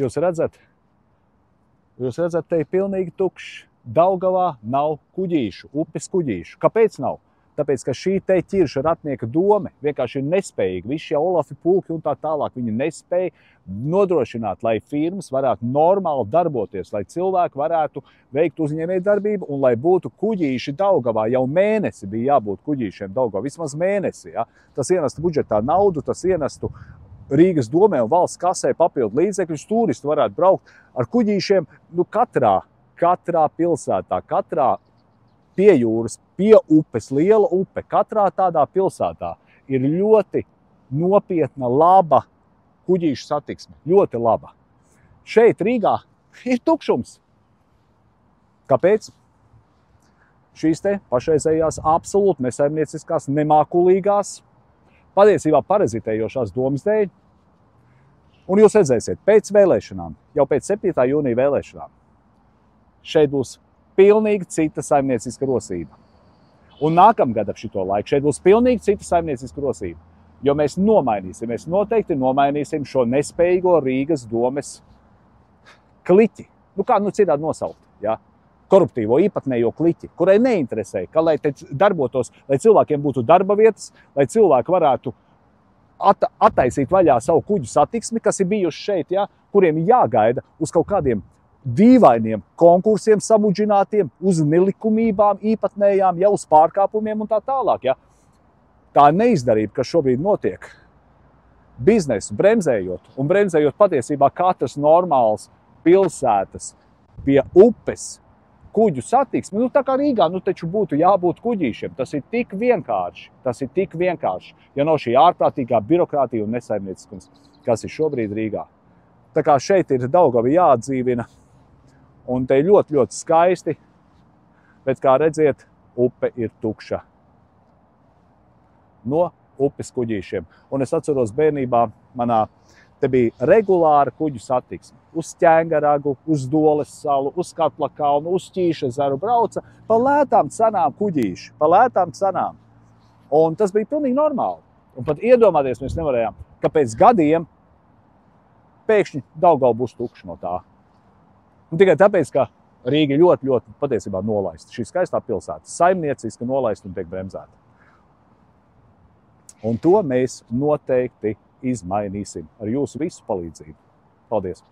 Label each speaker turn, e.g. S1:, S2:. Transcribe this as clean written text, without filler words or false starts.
S1: Jūs redzat, te ir pilnīgi tukšs. Daugavā nav kuģīšu, upes kuģīšu. Kāpēc nav? Tāpēc, ka šī te ķirša ratnieka dome vienkārši ir nespējīga. Visi šie Olafi pulki un tā tālāk, viņi nespēja nodrošināt, lai firmas varētu normāli darboties, lai cilvēki varētu veikt uzņēmējdarbību un lai būtu kuģīši Daugavā. Jau mēnesi bija jābūt kuģīšiem Daugavā, vismaz mēnesi. Ja? Tas ienestu budžetā naudu, tas ienestu Rīgas domē un valsts kasē papildu līdzekļus. Turisti varētu braukt ar kuģīšiem katrā pilsētā, katrā pie jūras, pie upes, liela upe. Katrā tādā pilsētā ir ļoti nopietna, laba kuģīšu satiksme. Ļoti laba. Šeit Rīgā ir tukšums. Kāpēc? Šīs te pašreizējās absolūti nesaimnieciskās, nemākulīgās, patiesībā parazitējošās domas dēļ. Un jūs redzēsiet, pēc vēlēšanām, jau pēc 7. jūnija vēlēšanām, šeit būs pilnīgi cita saimnieciska rosība. Un nākamgad ap šito laiku šeit būs pilnīgi cita saimnieciska rosība. Jo mēs noteikti nomainīsim šo nespējīgo Rīgas domes kliķi. Kā citādi nosaukt, ja? Koruptīvo īpatnējo kliķi, kurai neinteresē, ka lai te darbotos, lai cilvēkiem būtu darba vietas, lai cilvēki varētu attaisīt vaļā savu kuģu satiksmi, kas ir bijuši šeit, ja? Kuriem jāgaida uz kaut kādiem dīvainiem konkursiem samudžinātiem, uz nelikumībām, īpatnējām, jau uz pārkāpumiem un tā tālāk. Ja? Tā neizdarība, kas šobrīd notiek, biznesu bremzējot patiesībā katras normālas pilsētas pie upes kuģu satiksmi, tā kā Rīgā, taču būtu jābūt kuģīšiem. Tas ir tik vienkārši, ja nav šī ārprātīgā birokrātija un nesaimnieciskums, kas ir šobrīd Rīgā. Tā kā šeit ir Daugava jāatdzīvina, un te ir ļoti, ļoti skaisti, bet, kā redziet, upe ir tukša no upes kuģīšiem. Un es atceros bērnībā, te bija regulāra kuģu satiksme. Uz Ķēngaragu, uz Doles salu, uz Katlakalnu, uz Ķīšezeru brauca pa lētām cenām kuģīši, pa lētām cenām. Un tas bija pilnīgi normāli. Un pat iedomāties mēs nevarējām, ka pēc gadiem pēkšņi Daugava būs tukša no tā. Un tikai tāpēc, ka Rīga ļoti, ļoti patiesībā nolaista. Šī skaistā pilsēta, saimnieciska nolaista un tiek bremzēta. Un to mēs noteikti izmainīsim ar jūsu visu palīdzību. Paldies!